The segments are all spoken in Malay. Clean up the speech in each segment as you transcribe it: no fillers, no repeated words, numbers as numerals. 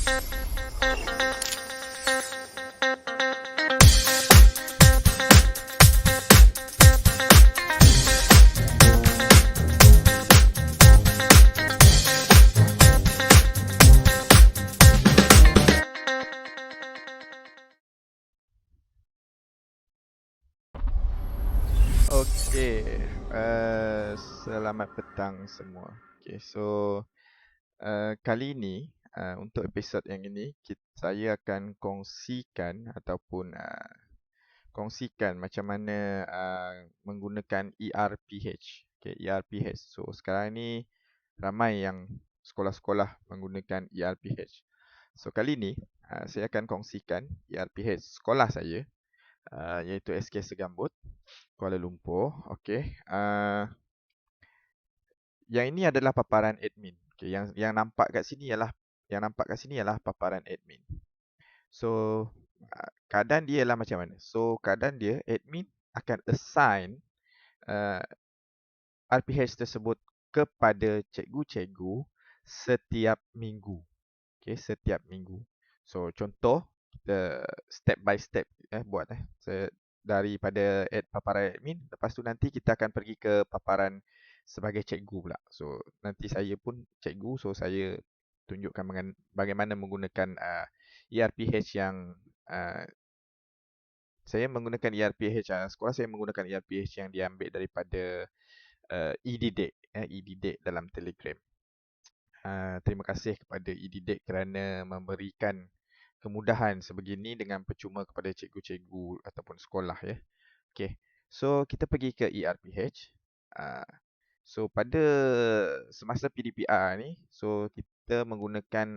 Okey, selamat petang semua. Okey, so kali ini untuk episod yang ini saya akan kongsikan ataupun kongsikan macam mana menggunakan ERPH. Okey, ERPH. So sekarang ni ramai yang sekolah-sekolah menggunakan ERPH. So kali ini saya akan kongsikan ERPH sekolah saya, iaitu SK Segambut, Kuala Lumpur. Okey. Yang ini adalah paparan admin. Okay, yang nampak kat sini ialah paparan admin. So keadaan dia ialah macam mana? So keadaan dia, admin akan assign uh, RPH tersebut kepada cikgu-cikgu setiap minggu. Okay, setiap minggu. So contoh, kita step by step buat. Daripada paparan admin, lepas tu nanti kita akan pergi ke paparan sebagai cikgu pula. So nanti saya pun cikgu, so saya tunjukkan bagaimana menggunakan ERPH yang saya menggunakan ERPH, sekolah saya menggunakan ERPH yang diambil daripada eDidik, eDidik dalam Telegram. Terima kasih kepada eDidik kerana memberikan kemudahan sebegini dengan percuma kepada cikgu-cikgu ataupun sekolah ya. Okey. So kita pergi ke ERPH. So pada semasa PDPR ni, so kita menggunakan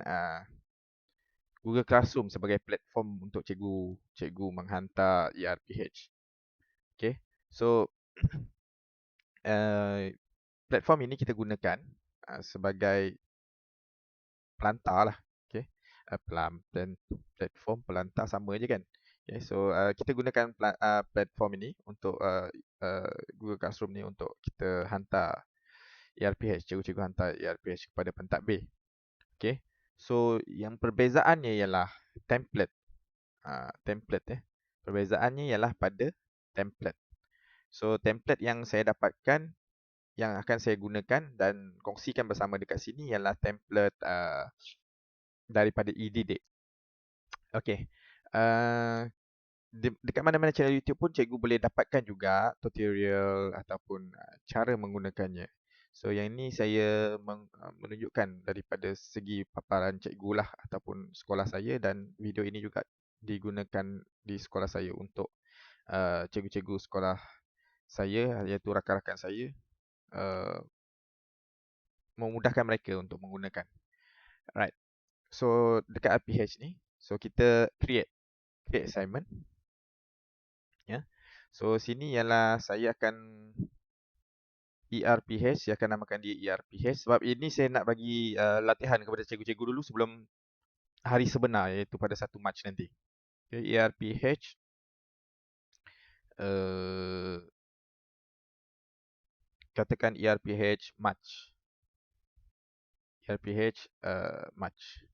Google Classroom sebagai platform untuk cikgu menghantar ERPH. Okey. So platform ini kita gunakan sebagai pelantar lah. Okay. Platform pelantar sama je kan. Okay. So kita gunakan platform ini untuk Google Classroom ni untuk kita hantar ERPH, cikgu-cikgu hantar ERPH kepada pentadbir. Okay. So yang perbezaannya ialah template. Template. Perbezaannya ialah pada template. So template yang saya dapatkan, yang akan saya gunakan dan kongsikan bersama dekat sini ialah template daripada eDidik. Okey. Dekat mana-mana channel YouTube pun cikgu boleh dapatkan juga tutorial ataupun cara menggunakannya. So yang ini saya menunjukkan daripada segi paparan cikgu lah ataupun sekolah saya, dan video ini juga digunakan di sekolah saya untuk cikgu-cikgu sekolah saya, iaitu rakan-rakan saya, memudahkan mereka untuk menggunakan. Right. So dekat RPH ni, so kita create assignment. Ya. So sini ialah saya akan ERPH, saya akan namakan dia ERPH sebab ini saya nak bagi latihan kepada cikgu-cikgu dulu sebelum hari sebenar, iaitu pada 1 Mac nanti. Okay, ERPH katakan ERPH March. ERPH March.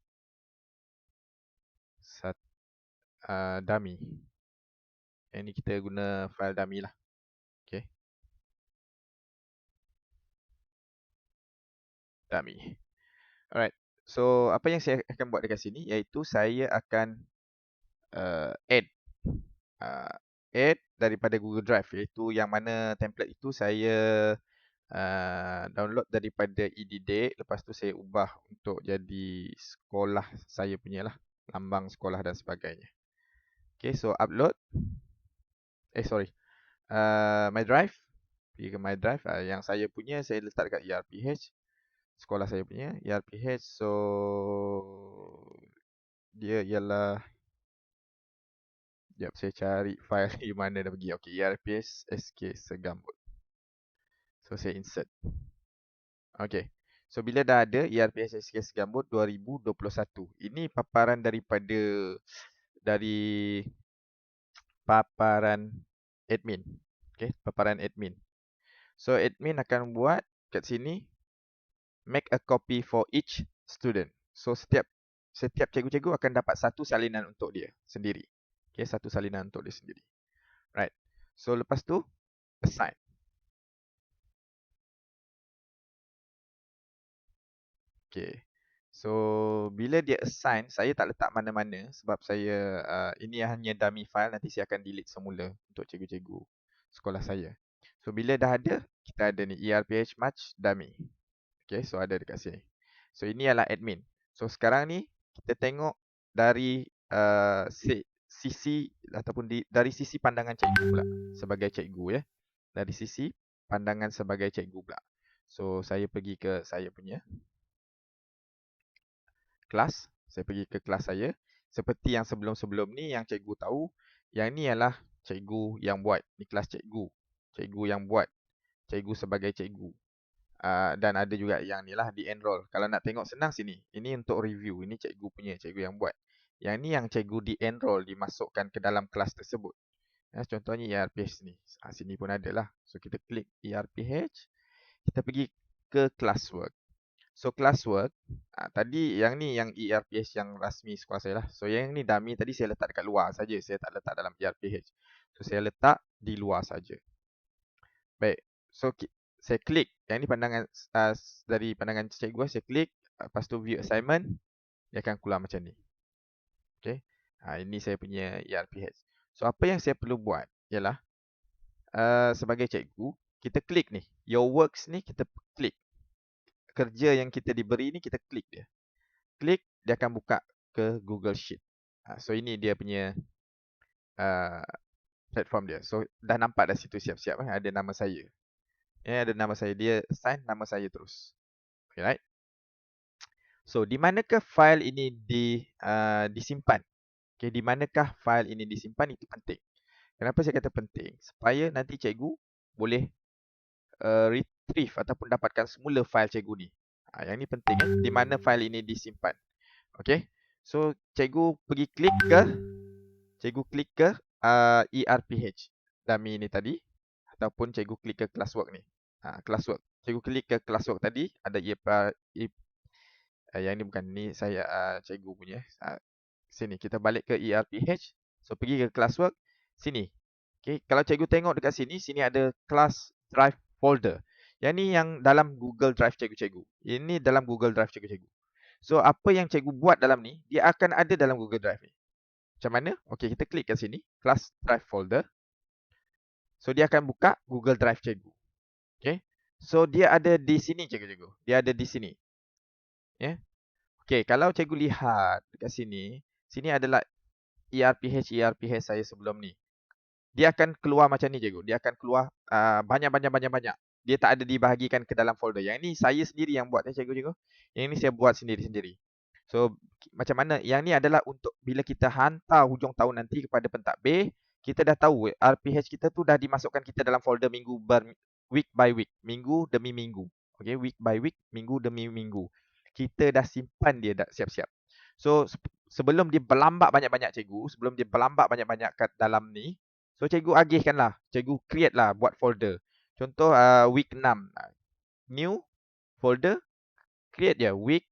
Dummy. Yang ni kita guna file dummy lah. Okay. Dummy. Alright. So apa yang saya akan buat dekat sini, iaitu saya akan add daripada Google Drive, iaitu yang mana template itu saya download daripada eDidik. Lepas tu saya ubah untuk jadi sekolah saya punya lah, lambang sekolah dan sebagainya. Okay, so upload. My Drive. Pergi ke My Drive. Yang saya punya saya letak dekat ERPH, sekolah saya punya ERPH. So dia ialah, sekejap saya cari file di mana dah pergi. Okay, ERPH SK Segambut. So saya insert. Okay. So bila dah ada ERPH SK Segambut 2021. Ini paparan dari paparan admin. Okay, paparan admin. So admin akan buat kat sini, make a copy for each student. So setiap setiap cikgu-cikgu akan dapat satu salinan untuk dia sendiri. Okay, satu salinan untuk dia sendiri. Right. So lepas tu assign. Okay. So bila dia assign, saya tak letak mana-mana sebab saya ini hanya dummy file, nanti saya akan delete semula untuk cikgu-cikgu sekolah saya. So bila dah ada, kita ada ni ERPH Match Dummy. Okay, so ada dekat sini. So ini adalah admin. So sekarang ni kita tengok dari sisi ataupun dari sisi pandangan cikgu pula sebagai cikgu ya. Dari sisi pandangan sebagai cikgu pula. So saya pergi ke saya punya kelas. Saya pergi ke kelas saya. Seperti yang sebelum-sebelum ni yang cikgu tahu, yang ni adalah cikgu yang buat. Ni kelas cikgu. Cikgu yang buat. Cikgu sebagai cikgu. Dan ada juga yang ni lah di enroll. Kalau nak tengok senang sini. Ini untuk review. Ini cikgu punya, cikgu yang buat. Yang ni yang cikgu di enroll, dimasukkan ke dalam kelas tersebut. Contohnya ERPH ni. Sini pun ada lah. So kita klik ERPH. Kita pergi ke classwork. So classwork, tadi yang ni yang ERPH yang rasmi sekolah saya lah. So yang ni dummy tadi saya letak dekat luar saja. Saya tak letak dalam ERPH. So saya letak di luar saja. Baik. So saya klik. Yang ni pandangan dari pandangan cikgu. Saya klik. Lepas tu view assignment. Dia akan keluar macam ni. Okay. Ini saya punya ERPH. So apa yang saya perlu buat ialah sebagai cikgu, kita klik ni. Your works ni kita klik. Kerja yang kita diberi ni kita klik dia. Klik, dia akan buka ke Google Sheet. So ini dia punya platform dia. So dah nampak dah situ siap-siap. Ada nama saya. Ada nama saya. Dia assign nama saya terus. Okay, right? So di manakah file ini disimpan? Okay, di manakah file ini disimpan? Itu penting. Kenapa saya kata penting? Supaya nanti cikgu boleh retrieve ataupun dapatkan semula file cikgu ni. Yang ni penting. Di mana file ini disimpan. Okay. So cikgu pergi klik ke ERPH dummy ni tadi, ataupun cikgu klik ke classwork ni. Classwork. Cikgu klik ke classwork tadi, ada yang ni bukan ni saya cikgu punya. Sini kita balik ke ERPH. So pergi ke classwork sini. Okay, kalau cikgu tengok dekat sini, sini ada class drive folder. Yang ni yang dalam Google Drive cikgu-cikgu. Ini dalam Google Drive cikgu-cikgu. So apa yang cikgu buat dalam ni, dia akan ada dalam Google Drive ni. Macam mana? Okey, kita klik kat sini, class drive folder. So dia akan buka Google Drive cikgu. Okey. So dia ada di sini cikgu-cikgu. Dia ada di sini. Ya. Okey, kalau cikgu lihat dekat sini, sini adalah ERPH saya sebelum ni. Dia akan keluar macam ni cikgu. Dia akan keluar banyak. Dia tak ada dibahagikan ke dalam folder. Yang ni saya sendiri yang buat cikgu-cikgu. Yang ni saya buat sendiri-sendiri. So macam mana? Yang ni adalah untuk bila kita hantar hujung tahun nanti kepada pentadbir, kita dah tahu RPH kita tu dah dimasukkan kita dalam folder week by week, minggu demi minggu. Okay, week by week, minggu demi minggu. Kita dah simpan dia dah siap-siap. So sebelum dia berlambak banyak-banyak cikgu, sebelum dia berlambak banyak-banyak kat dalam ni, so cikgu agihkanlah, cikgu create lah buat folder. Contoh week 6. New folder, create dia week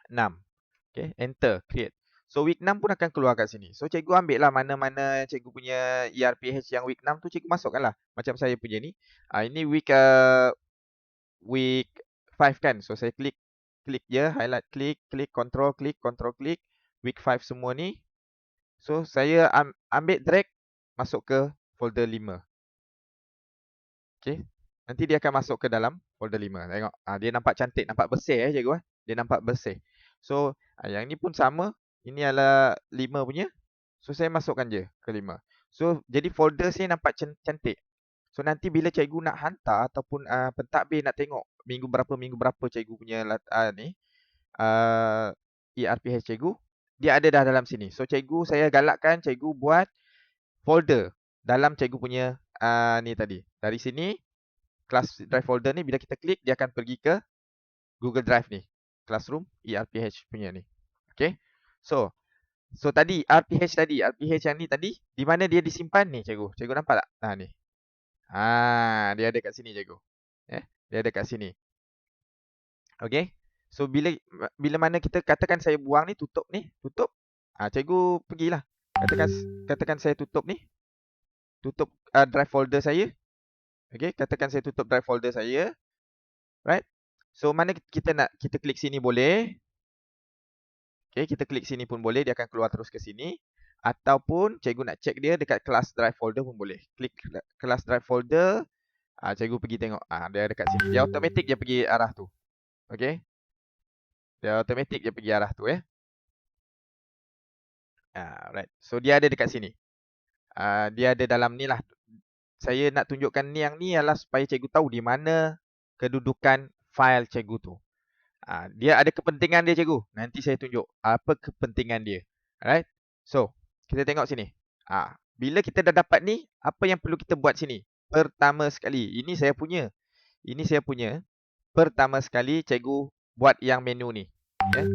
6. Okay, enter, create. So week 6 pun akan keluar kat sini. So cikgu ambil lah mana-mana cikgu punya ERPH yang week 6 tu cikgu masukkan lah. Macam saya punya ni. Ini week 5 kan. So saya klik je, highlight, klik, control, klik. Week 5 semua ni. So saya ambil drag, masuk ke folder 5. Okay. Nanti dia akan masuk ke dalam folder 5. Tengok. Dia nampak cantik, nampak bersih cikgu. Dia nampak bersih. So yang ni pun sama. Ini adalah 5 punya. So saya masukkan je ke 5. So jadi folder saya nampak cantik. So nanti bila cikgu nak hantar ataupun pentadbir nak tengok minggu berapa cikgu punya ni ERPH cikgu, dia ada dah dalam sini. So cikgu, saya galakkan cikgu buat folder dalam cikgu punya ni tadi. Dari sini class drive folder ni bila kita klik dia akan pergi ke Google Drive ni. Classroom ERPH punya ni. Okay. So tadi RPH yang ni tadi di mana dia disimpan ni cikgu? Cikgu nampak tak? Ni. Dia ada kat sini cikgu. Dia ada kat sini. Okay. So bila mana kita katakan saya buang ni, tutup ni, tutup. Cikgu pergilah. Katakan saya tutup ni, tutup drive folder saya. Okey, katakan saya tutup drive folder saya, right? So mana kita nak kita klik sini boleh. Okey, kita klik sini pun boleh, dia akan keluar terus ke sini. Ataupun cikgu nak check dia dekat kelas drive folder pun boleh. Klik kelas drive folder, cikgu pergi tengok. Dia dekat sini. Dia automatik dia pergi arah tu. Okey. Dia automatik dia pergi arah tu right. So dia ada dekat sini. Dia ada dalam ni lah. Saya nak tunjukkan ni, yang ni adalah supaya cikgu tahu di mana kedudukan file cikgu tu. Dia ada kepentingan dia, cikgu. Nanti saya tunjuk apa kepentingan dia. Alright. So, kita tengok sini. Bila kita dah dapat ni, apa yang perlu kita buat sini? Pertama sekali, ini saya punya. Ini saya punya. Pertama sekali, cikgu buat yang menu ni. Okay.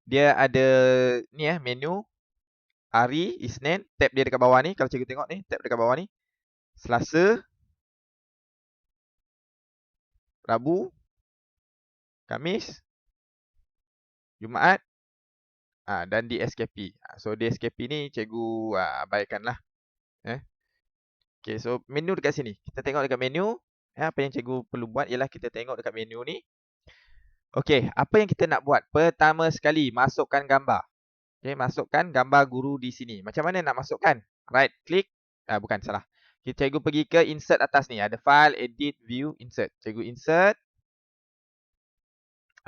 Dia ada ni menu. Hari, Isnin, tab dia dekat bawah ni. Kalau cikgu tengok ni, tab dekat bawah ni. Selasa, Rabu, Khamis, Jumaat, dan di SKP. So di SKP ni cikgu abaikanlah. Okay, so menu dekat sini. Kita tengok dekat menu. Apa yang cikgu perlu buat ialah kita tengok dekat menu ni. Okay, apa yang kita nak buat? Pertama sekali, masukkan gambar. Okay, masukkan gambar guru di sini. Macam mana nak masukkan? Right click. Bukan, salah. Cikgu pergi ke insert atas ni. Ada file, edit, view, insert. Cikgu insert.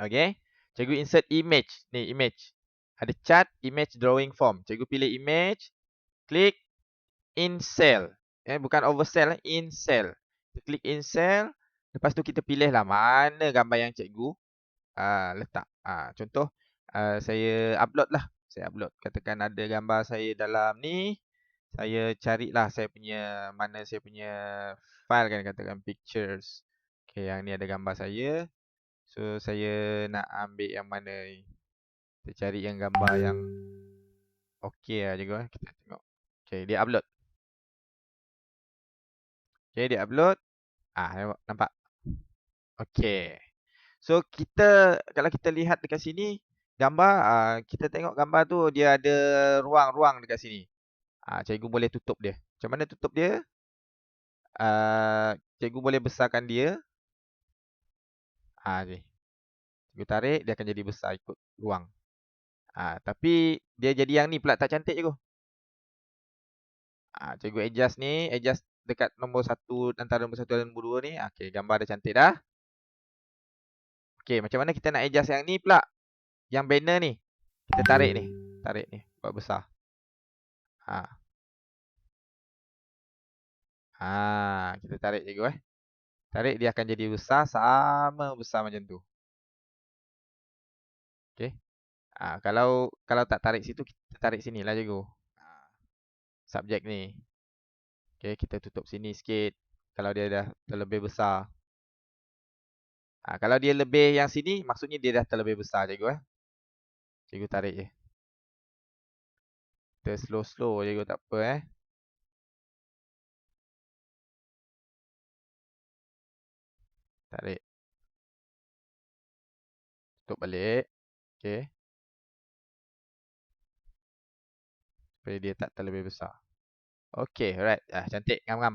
Okay. Cikgu insert image. Ni image. Ada chart, image, drawing form. Cikgu pilih image. Klik in cell. Bukan over cell. In cell. Kita klik in cell. Lepas tu kita pilih lah mana gambar yang cikgu letak. Contoh. Saya upload lah. Saya upload. Katakan ada gambar saya dalam ni. Saya carilah saya punya, mana saya punya file kan, katakan pictures. Okay, yang ni ada gambar saya. So, saya nak ambil yang mana ni. Kita cari yang gambar yang okey lah cikgu. Kita tengok. Okay, dia upload. Okay, dia upload. Nampak? Okay. So, kalau kita lihat dekat sini, gambar, kita tengok gambar tu dia ada ruang-ruang dekat sini. Cikgu boleh tutup dia. Macam mana tutup dia? Cikgu boleh besarkan dia. Ni. Cikgu tarik, dia akan jadi besar ikut ruang. Tapi dia jadi yang ni pula tak cantik cikgu. Cikgu adjust ni, adjust dekat nombor 1, antara nombor 1 dan nombor 2 ni. Okay, gambar dah cantik dah. Okay, macam mana kita nak adjust yang ni pula? Yang banner ni. Kita tarik ni. Tarik ni, buat besar. Kita tarik cikgu Tarik, dia akan jadi besar, sama besar macam tu. Okay. Kalau tak tarik situ, kita tarik sini lah cikgu. Subjek ni. Okay, kita tutup sini sikit. Kalau dia dah terlebih besar. Kalau dia lebih yang sini, maksudnya dia dah terlebih besar cikgu Cikgu tarik je. Kita slow-slow cikgu, tak apa Tarik. Tutup balik. Okay. Supaya dia tak terlebih besar. Okay, alright. Cantik, ngam-ngam.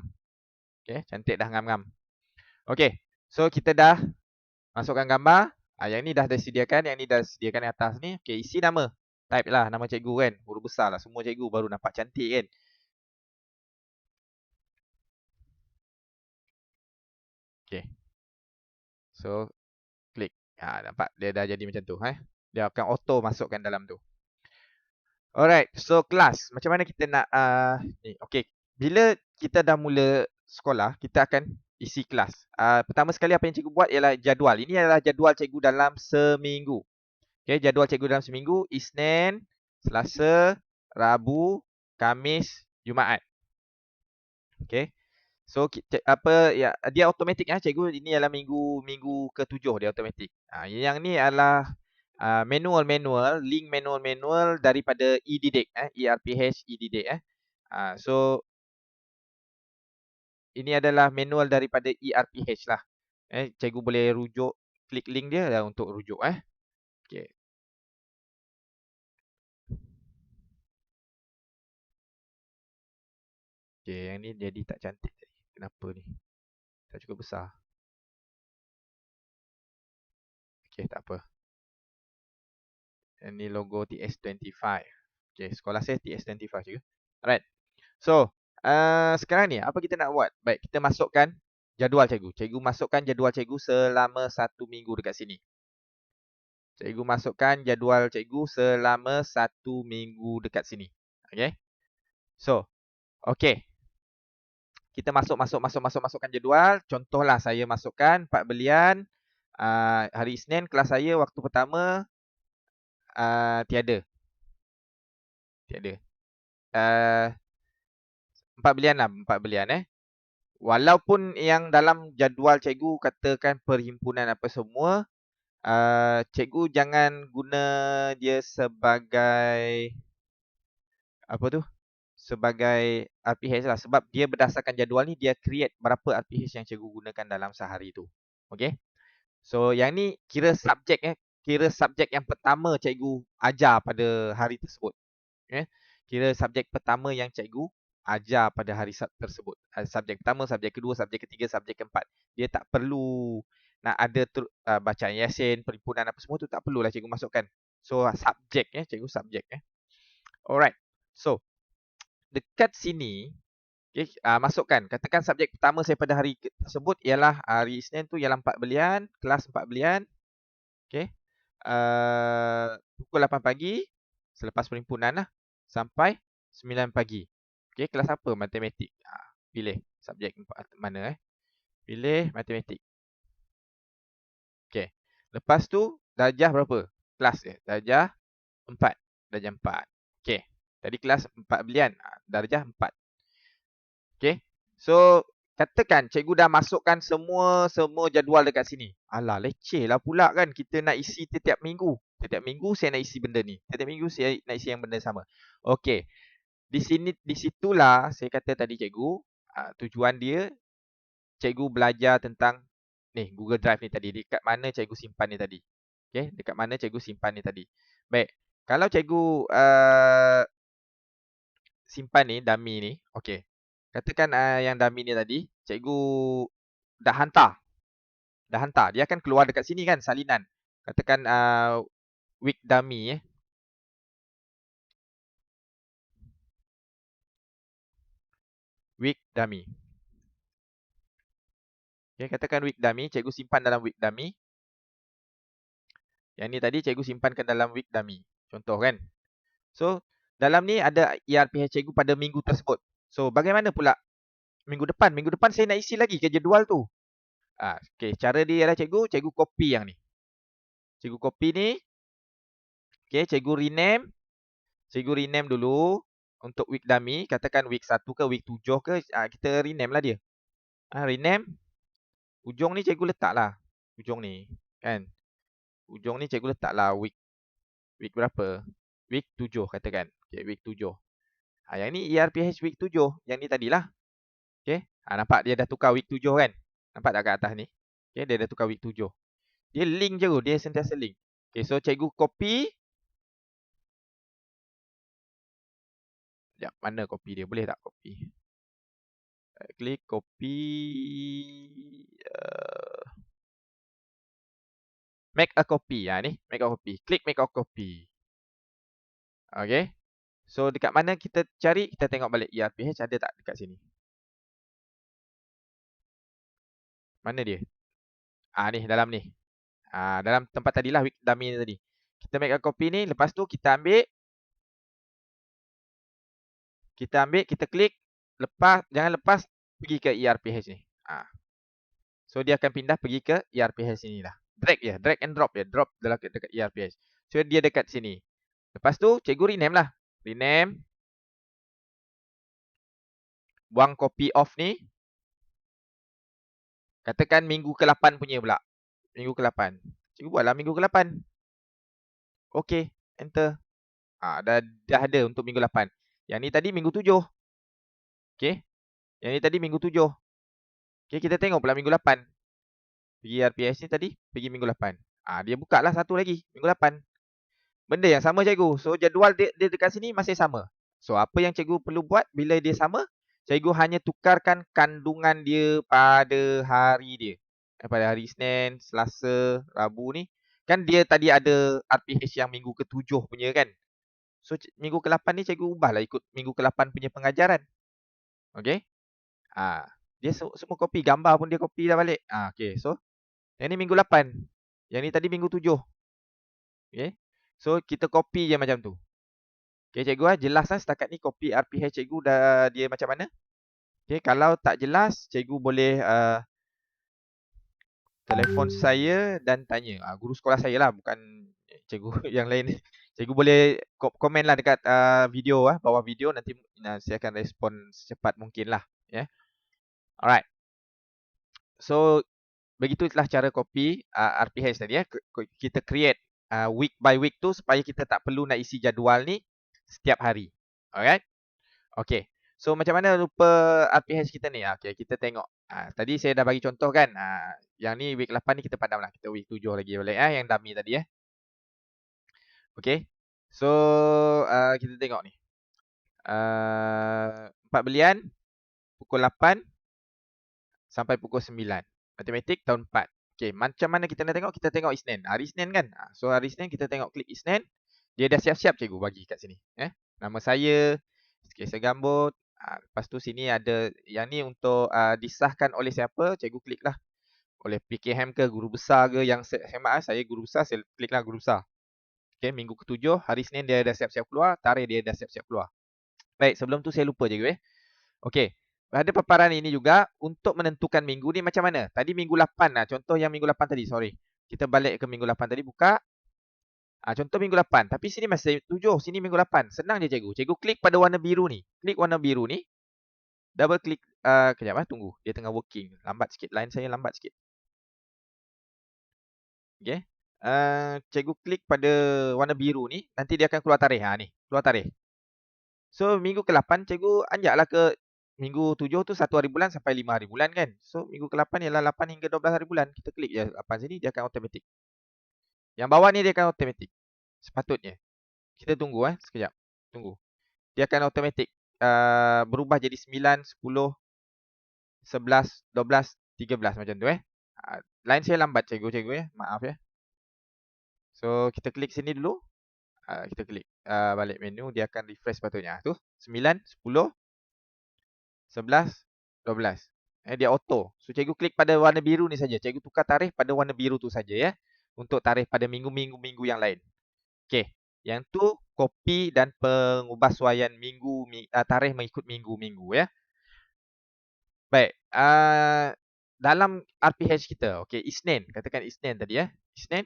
Okay, cantik dah ngam-ngam. Okay, so kita dah masukkan gambar. Yang ni dah disediakan, yang ni dah disediakan di atas ni. Okay, isi nama. Type lah nama cikgu kan. Huruf besar lah. Semua cikgu baru nampak cantik kan. Okay. So, klik. Nampak dia dah jadi macam tu. Dia akan auto masukkan dalam tu. Alright, so kelas. Macam mana kita nak ni? Okay, bila kita dah mula sekolah, kita akan isi kelas. Pertama sekali apa yang cikgu buat ialah jadual. Ini adalah jadual cikgu dalam seminggu. Okay, jadual cikgu dalam seminggu. Isnin, Selasa, Rabu, Khamis, Jumaat. Okay. So dia automatik cikgu. Ini adalah minggu ke-7 dia automatik. Yang ni adalah manual link manual daripada eDidik ERPH eDidik So ini adalah manual daripada ERPH lah. Cikgu boleh rujuk, klik link dia lah untuk rujuk. Okey. Okey, yang ni jadi tak cantik tadi. Kenapa ni? Tak cukup besar. Okey, tak apa. Yang ni logo TS25. Okey, sekolah saya TS25 juga. Alright. So, sekarang ni apa kita nak buat? Baik, kita masukkan jadual cikgu. Cikgu masukkan jadual cikgu selama 1 minggu dekat sini. Cikgu masukkan jadual cikgu selama 1 minggu dekat sini. Okay. So, okay. Kita masukkan jadual. Contohlah saya masukkan 4 belian. Hari Isnin kelas saya waktu pertama tiada. Tiada. 4 belian lah. 4 belian Walaupun yang dalam jadual cikgu katakan perhimpunan apa semua, cikgu jangan guna dia sebagai apa tu? Sebagai RPH lah, sebab dia berdasarkan jadual ni dia create berapa RPH yang cikgu gunakan dalam sehari tu. Okey. So yang ni kira subjek kira subjek yang pertama cikgu ajar pada hari tersebut. Kira subjek pertama yang cikgu ajar pada hari tersebut. Subjek pertama, subjek kedua, subjek ketiga, subjek keempat. Dia tak perlu nak ada bacaan Yasin, perhimpunan apa semua tu tak perlulah cikgu masukkan. So subjek cikgu subjek Alright. So dekat sini masukkan. Katakan subjek pertama saya pada hari tersebut ialah hari Isnin tu ialah 4 belian, kelas 4 belian. Okey. Pukul 8 pagi selepas perhimpunan lah sampai 9 pagi. Okey, kelas apa? Matematik. Pilih subjek mana Pilih matematik. Okey. Lepas tu darjah berapa? Kelas dia. Darjah 4. Darjah 4. Okey. Tadi kelas 4 belian. Darjah 4. Okey. So, katakan cikgu dah masukkan semua jadual dekat sini. Alah, leceh lah pula kan kita nak isi setiap minggu. Setiap minggu saya nak isi benda ni. Setiap minggu saya nak isi yang benda sama. Okey. Di situlah saya kata tadi cikgu, tujuan dia cikgu belajar tentang ni Google Drive ni tadi. Dekat mana cikgu simpan ni tadi. Okey, dekat mana cikgu simpan ni tadi. Baik. Kalau cikgu simpan ni dummy ni, okey. Katakan yang dummy ni tadi, cikgu dah hantar. Dah hantar. Dia akan keluar dekat sini kan salinan. Katakan week dummy Week dummy. Okay, katakan week dummy, cikgu simpan dalam week dummy. Yang ni tadi cikgu simpankan dalam week dummy. Contoh kan. So, dalam ni ada ERPH cikgu pada minggu tersebut. So, bagaimana pula minggu depan? Minggu depan saya nak isi lagi ke jadual tu. Okay, cara dia adalah cikgu copy yang ni. Cikgu copy ni. Okay, cikgu rename. Cikgu rename dulu untuk week dummy. Katakan week 1 ke week 7 ke. Kita rename lah dia. Rename. Ujung ni cikgu letak lah. Ujung ni. Kan. Ujung ni cikgu letak lah week berapa? Week 7 katakan. Okay, week 7. Yang ni ERPH week 7. Yang ni tadilah. Okay. Nampak dia dah tukar week 7 kan. Nampak tak kat atas ni? Okay, dia dah tukar week 7. Dia link je. Dia sentiasa link. Okay, so cikgu copy. Sekejap, mana copy dia? Boleh tak copy? Klik copy. Make a copy. Ni. Make a copy. Klik make a copy. Okay. So, dekat mana kita cari? Kita tengok balik ERPH ada tak dekat sini. Mana dia? Ni dalam ni. Dalam tempat tadilah week dummy ni tadi. Kita make a copy ni. Lepas tu kita ambil. Kita klik. Jangan lepas pergi ke ERPH ni. So, dia akan pindah pergi ke ERPH sini lah. Drag je. Drag and drop je. Drop dekat ERPH. So, dia dekat sini. Lepas tu, cikgu rename lah. Rename. Buang copy off ni. Katakan minggu ke-8 punya pula. Minggu ke-8. Cikgu buatlah minggu ke-8. Okay. Enter. Dah ada untuk minggu 8. Yang ni tadi minggu 7. Okay. Yang ni tadi minggu 7. Okay, kita tengok pula minggu 8. Pergi RPH ni tadi, pergi minggu 8. Dia buka lah satu lagi, minggu 8. Benda yang sama cikgu. So jadual dia dekat sini masih sama. So apa yang cikgu perlu buat bila dia sama, cikgu hanya tukarkan kandungan dia pada hari dia. Pada hari Isnin, Selasa, Rabu ni. Kan dia tadi ada RPH yang minggu ke-7 punya kan. So minggu ke-8 ni cikgu ubahlah ikut minggu ke-8 punya pengajaran. Okay. Dia semua copy. Gambar pun dia copy dah balik. Okay. So yang ni minggu 8. Yang ni tadi minggu 7. Okay. So kita copy je macam tu. Okay cikgu jelas setakat ni copy RPH cikgu dah dia macam mana. Okay, kalau tak jelas cikgu boleh telefon saya dan tanya. Guru sekolah saya lah, bukan cikgu yang lain. Cikgu boleh komen lah dekat video bawah video, nanti saya akan respon secepat mungkin lah. Alright. So begitulah cara copy RPH tadi kita create week by week tu supaya kita tak perlu nak isi jadual ni setiap hari. Alright. Okay. So macam mana rupa RPH kita ni? Okay, kita tengok. Tadi saya dah bagi contoh kan. Yang ni week 8 ni kita padam lah. Kita week 7 lagi balik yang dummy tadi Okay. So kita tengok ni. 4 belian pukul 8 sampai pukul 9. Matematik tahun 4. Okay, macam mana kita nak tengok? Kita tengok Isnin. Hari Isnin kan? So hari Isnin kita tengok klik Isnin. Dia dah siap-siap cikgu bagi kat sini. Nama saya, sketsa gambut. Lepas tu sini ada yang ni untuk disahkan oleh siapa? Cikgu klik lah. Oleh PKM ke, guru besar ke? Yang hemat saya guru besar, saya klik lah guru besar. Okay, minggu ke-7, hari Isnin dia dah siap-siap keluar. Tarikh dia dah siap-siap keluar. Baik, sebelum tu saya lupa cikgu Okay. Pada paparan ini juga untuk menentukan minggu ni macam mana? Tadi minggu 8 lah. Contoh yang minggu 8 tadi, sorry. Kita balik ke minggu 8 tadi, buka. Contoh minggu 8. Tapi sini masih 7, sini minggu 8. Senang je cikgu. Cikgu klik pada warna biru ni. Klik warna biru ni. Double klik. Kejap tunggu. Dia tengah working. Lambat sikit. Line saya lambat sikit. Okay. Cikgu klik pada warna biru ni. Nanti dia akan keluar tarikh. Ni. Keluar tarikh. So minggu ke-8 cikgu anjaklah ke minggu 7 tu 1 hari bulan sampai 5 hari bulan kan. So minggu ke-8 ialah 8 hingga 12 hari bulan. Kita klik je 8 sini, dia akan automatik. Yang bawah ni dia akan automatik. Sepatutnya. Kita tunggu sekejap. Tunggu. Dia akan automatik berubah jadi 9, 10, 11, 12, 13 macam tu Line saya lambat cikgu Maaf So kita klik sini dulu. Kita klik balik menu, dia akan refresh sepatutnya. Tu 9, 10, 11, 12. Dia auto. So cikgu klik pada warna biru ni saja. Cikgu tukar tarikh pada warna biru tu saja untuk tarikh pada minggu-minggu yang lain. Okey. Yang tu copy dan pengubahsuaian tarikh mengikut minggu-minggu Baik. Dalam RPH kita, okey, Isnin, katakan Isnin tadi Isnin.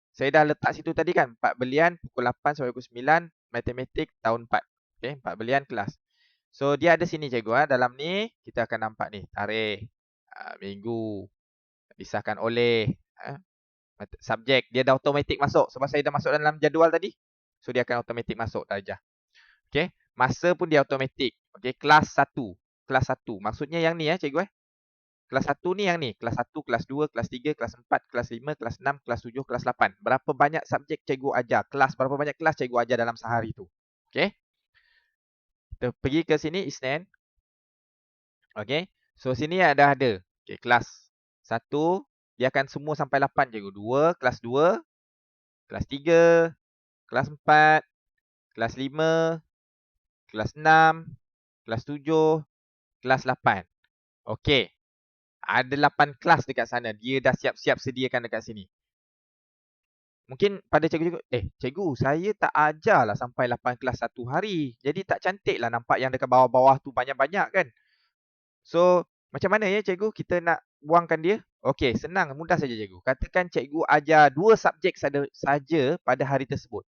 Saya dah letak situ tadi kan, 4 belian pukul 8 sampai pukul 9, matematik tahun 4. Okey, 4 belian kelas. So dia ada sini cikgu dalam ni kita akan nampak ni tarikh, minggu, disahkan oleh subjek, dia dah automatik masuk sebab saya dah masuk dalam jadual tadi. So dia akan automatik masuk darjah. Okey, masa pun dia automatik. Okey, kelas 1. Kelas 1. Maksudnya yang ni cikgu Kelas 1 ni yang ni, kelas 1, kelas 2, kelas 3, kelas 4, kelas 5, kelas 6, kelas 7, kelas 8. Berapa banyak subjek cikgu ajar? Berapa banyak kelas cikgu ajar dalam sehari tu? Okey. Kita pergi ke sini Isnin. Okey. So sini dah ada. Okey, kelas 1 dia akan semua sampai 8 cikgu. 2, kelas 2, kelas 3, kelas 4, kelas 5, kelas 6, kelas 7, kelas 8. Okey. Ada 8 kelas dekat sana. Dia dah siap-siap sediakan dekat sini. Mungkin pada cikgu-cikgu, cikgu saya tak ajarlah sampai 8 kelas satu hari. Jadi tak cantik lah nampak yang dekat bawah-bawah tu banyak-banyak kan. So, macam mana cikgu kita nak buangkan dia? Okey, senang, mudah saja cikgu. Katakan cikgu ajar 2 subjek saja pada hari tersebut.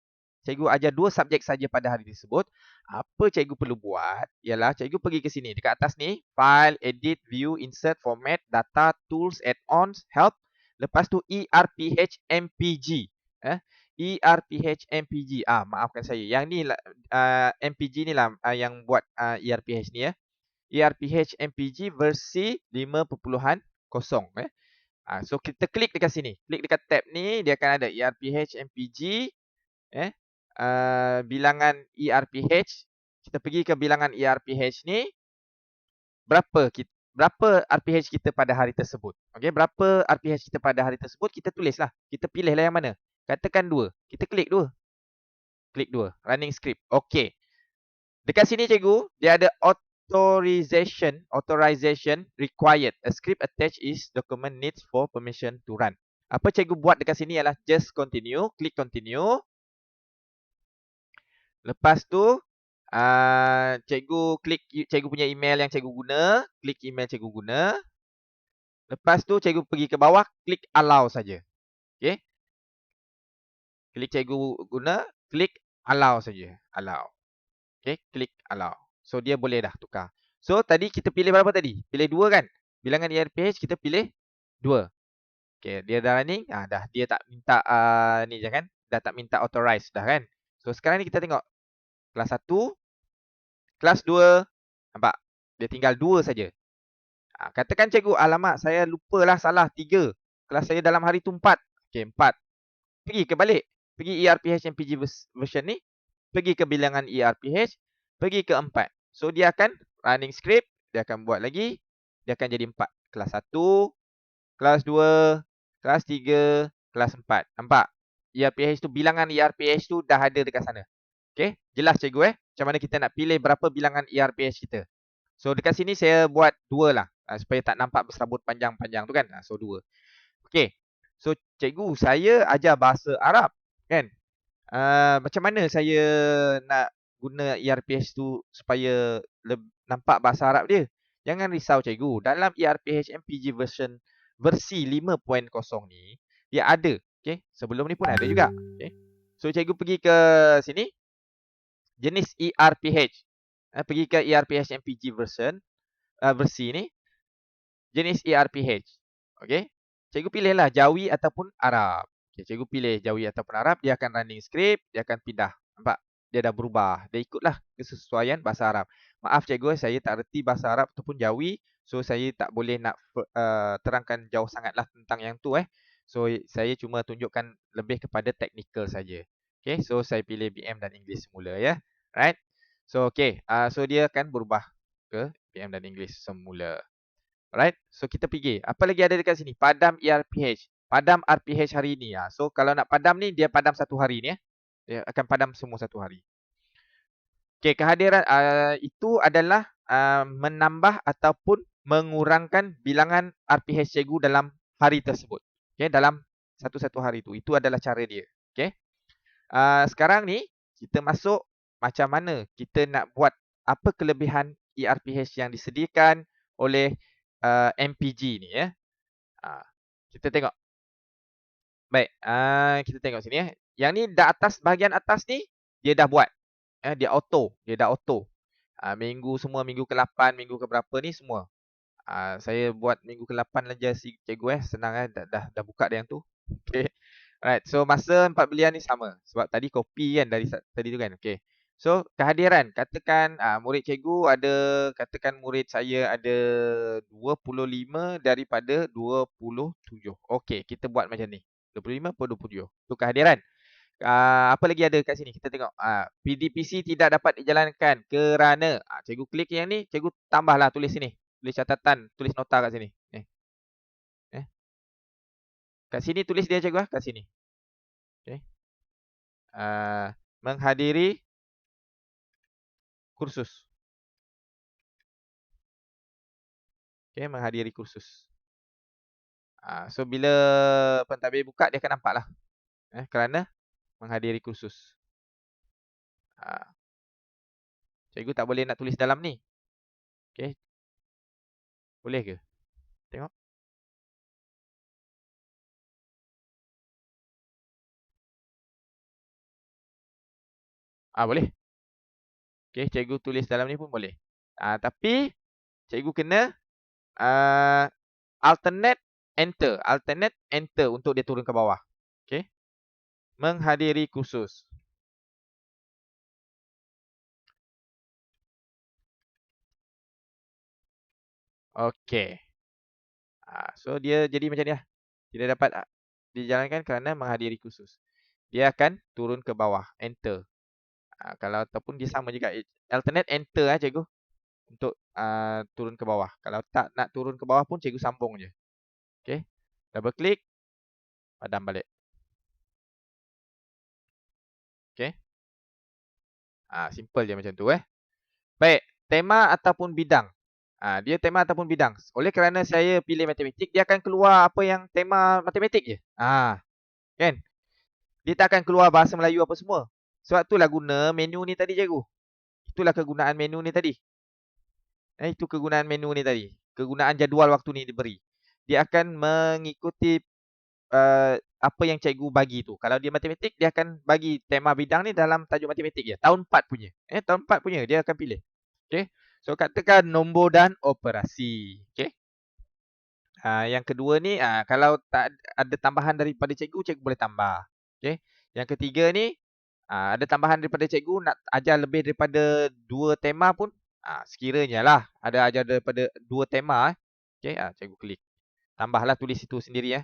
Cikgu ajar 2 subjek saja pada hari tersebut. Apa cikgu perlu buat? Ialah cikgu pergi ke sini. Dekat atas ni, file, edit, view, insert, format, data, tools, add-ons, help. Lepas tu ERPH MPG. ERPH MPG. Maafkan saya. Yang ni MPG ni lah yang buat ERPH ni ERPH MPG versi 5.0 So kita klik dekat sini. Klik dekat tab ni, dia akan ada ERPH MPG, bilangan ERPH. Kita pergi ke bilangan ERPH ni, berapa RPH kita pada hari tersebut. Okey, berapa RPH kita pada hari tersebut, kita tulislah. Kita pilihlah yang mana. Katakan 2. Kita klik 2. Klik 2. Running script. Okey. Dekat sini cikgu, dia ada authorization required. A script attached is document needs for permission to run. Apa cikgu buat dekat sini ialah just continue, klik continue. Lepas tu, cikgu klik cikgu punya email yang cikgu guna, klik email cikgu guna. Lepas tu cikgu pergi ke bawah, klik allow saja. Okey. Klik cikgu guna, klik allow saja. Allow. Okey, klik allow. So dia boleh dah tukar. So tadi kita pilih berapa tadi? Pilih 2 kan? Bilangan ERPH kita pilih 2. Okey, dia dah running. Dah dia tak minta ni je kan? Dah tak minta authorize dah kan? So sekarang ni kita tengok kelas 1, kelas 2. Nampak? Dia tinggal 2 saja. Katakan cikgu, alamak saya lupalah salah 3. Kelas saya dalam hari tu 4. Okey, 4. Pergi ke balik. Pergi ERPH MPG version ni. Pergi ke bilangan ERPH. Pergi ke 4. So dia akan running script. Dia akan buat lagi. Dia akan jadi 4. Kelas 1. Kelas 2. Kelas 3. Kelas 4. Nampak? ERPH tu, bilangan ERPH tu dah ada dekat sana. Okay. Jelas cikgu macam mana kita nak pilih berapa bilangan ERPH kita. So dekat sini saya buat 2 lah. Supaya tak nampak berserabut panjang-panjang tu kan. So 2. Okay. So cikgu, saya ajar bahasa Arab kan. Macam mana saya nak guna ERPH tu supaya nampak bahasa Arab dia? Jangan risau cikgu. Dalam ERPH MPG versi 5.0 ni, dia ada. Okay. Sebelum ni pun ada juga. Okay. So cikgu pergi ke sini. Jenis ERPH. Pergi ke ERPH MPG versi ni. Jenis ERPH. Okay. Cikgu pilihlah Jawi ataupun Arab. Okay, cikgu pilih Jawi ataupun Arab. Dia akan running script. Dia akan pindah. Nampak? Dia dah berubah. Dia ikutlah kesesuaian bahasa Arab. Maaf cikgu, saya tak reti bahasa Arab ataupun Jawi. So, saya tak boleh nak terangkan jauh sangatlah tentang yang tu. So, saya cuma tunjukkan lebih kepada teknikal saja. Okay, so saya pilih BM dan English semula ya. Right? So, okay. So, dia akan berubah ke BM dan English semula. Alright, so kita pergi. Apa lagi ada dekat sini? Padam ERPH. Padam RPH hari ini. So kalau nak padam ni, dia padam satu hari ni. Dia akan padam semua satu hari. Okay, kehadiran itu adalah menambah ataupun mengurangkan bilangan RPH cikgu dalam hari tersebut. Okay, dalam satu-satu hari itu. Itu adalah cara dia. Okay. Sekarang ni, kita masuk macam mana kita nak buat apa kelebihan ERPH yang disediakan oleh MPG ni ya. Kita tengok. Baik, kita tengok sini ya. Yang ni dah atas, bahagian atas ni dia dah buat. Dia auto, dia dah auto. Minggu semua, minggu ke-8, minggu ke berapa ni semua. Saya buat minggu ke-8 aja si cikgu senang dah buka dia yang tu. Okey. Alright, so masa 4 bilion ni sama. Sebab tadi copy kan dari tadi tu kan. Okey. So, kehadiran. Katakan murid cikgu ada, katakan murid saya ada 25 daripada 27. Okey, kita buat macam ni. 25 per 27. Tu kehadiran. Apa lagi ada kat sini? Kita tengok. PDPC tidak dapat dijalankan kerana. Cikgu klik yang ni, cikgu tambahlah tulis sini. Tulis catatan, tulis nota kat sini. Kat sini tulis dia cikgu kat sini. Okey. Menghadiri kursus. Okay, menghadiri kursus. So bila pentadbir buka dia akan nampak lah. Kerana menghadiri kursus. Cikgu tak boleh nak tulis dalam ni. Okay. Boleh ke? Tengok. Boleh. Okay, cikgu tulis dalam ni pun boleh. Tapi cikgu kena alternate enter untuk dia turun ke bawah. Okay. Menghadiri kursus. Okay. So dia jadi macam ni lah. Tidak dapat dijalankan kerana menghadiri kursus. Dia akan turun ke bawah, enter. Kalau ataupun dia sama juga, alternate enter cikgu untuk turun ke bawah. Kalau tak nak turun ke bawah pun cikgu sambung je. Okey. Double klik, padam balik. Okey. Simple je macam tu Baik, tema ataupun bidang. Dia tema ataupun bidang. Oleh kerana saya pilih matematik, dia akan keluar apa yang tema matematik je. Kan? Dia tak akan keluar bahasa Melayu apa semua. Sebab itulah guna menu ni tadi cikgu. Itulah kegunaan menu ni tadi. Itu kegunaan menu ni tadi. Kegunaan jadual waktu ni diberi. Dia akan mengikuti apa yang cikgu bagi tu. Kalau dia matematik, dia akan bagi tema bidang ni dalam tajuk matematik je. Tahun 4 punya. Tahun 4 punya dia akan pilih. Okay. So katakan nombor dan operasi. Okay. Yang kedua ni, kalau tak ada tambahan daripada cikgu, cikgu boleh tambah. Okay. Yang ketiga ni, ada tambahan daripada cikgu, nak ajar lebih daripada 2 tema pun, sekiranya lah ada ajar daripada 2 tema. Okay. Cikgu klik. Tambahlah tulis itu sendiri.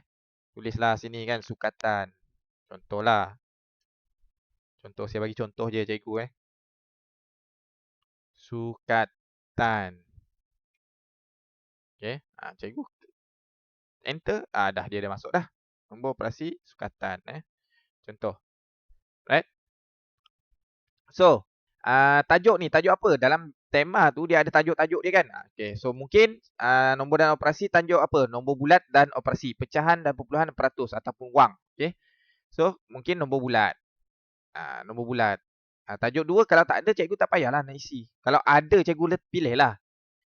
Tulislah sini kan, sukatan. Contohlah. Contoh, saya bagi contoh je cikgu. Sukatan. Okay. Cikgu enter. Dah, dia dah masuk dah. Nombor operasi sukatan. Contoh. Right. So, tajuk ni, tajuk apa? Dalam tema tu dia ada tajuk-tajuk dia kan. Okay. So, mungkin nombor dan operasi tajuk apa? Nombor bulat dan operasi. Pecahan dan perpuluhan peratus ataupun wang. Okay. So, mungkin nombor bulat. Nombor bulat. Tajuk 2 kalau tak ada cikgu tak payahlah nak isi. Kalau ada cikgu pilih lah.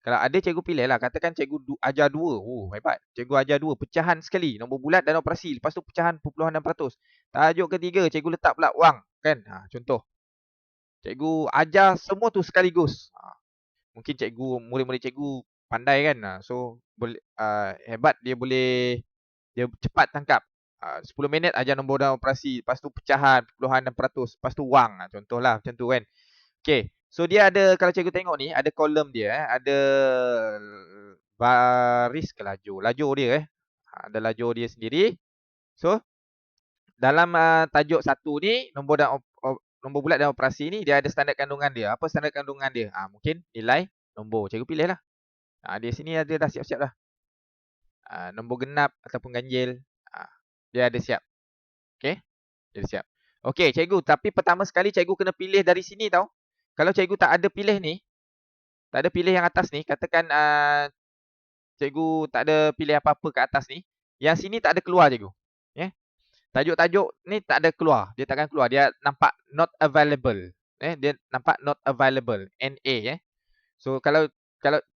Kalau ada cikgu pilih lah. Katakan cikgu ajar 2. Oh, hebat. Cikgu ajar 2 pecahan sekali. Nombor bulat dan operasi. Lepas tu pecahan perpuluhan dan peratus. Tajuk ketiga cikgu letak pula wang. Kan? Contoh. Cikgu ajar semua tu sekaligus. Mungkin cikgu, murid-murid cikgu pandai kan. So, hebat dia cepat tangkap. 10 minit ajar nombor dan operasi. Lepas tu pecahan, perpuluhan dan peratus. Lepas tu wang. Contohlah macam tu kan. Okay. So, dia ada, kalau cikgu tengok ni, ada kolom dia. Ada baris ke lajur. Lajur dia. Ada lajur dia sendiri. So, dalam tajuk satu ni, nombor bulat dan operasi ni, dia ada standard kandungan dia. Apa standard kandungan dia? Mungkin nilai nombor. Cikgu pilih lah. Dia sini ada dah siap-siap dah. Nombor genap ataupun ganjil. Dia ada siap. Okay. Dia ada siap. Okay, cikgu. Tapi pertama sekali cikgu kena pilih dari sini tau. Kalau cikgu tak ada pilih ni, tak ada pilih yang atas ni, katakan cikgu tak ada pilih apa-apa kat atas ni, yang sini tak ada keluar cikgu. Tajuk-tajuk ni tak ada keluar. Dia takkan keluar. Dia nampak not available. Dia nampak not available. NA. So, kalau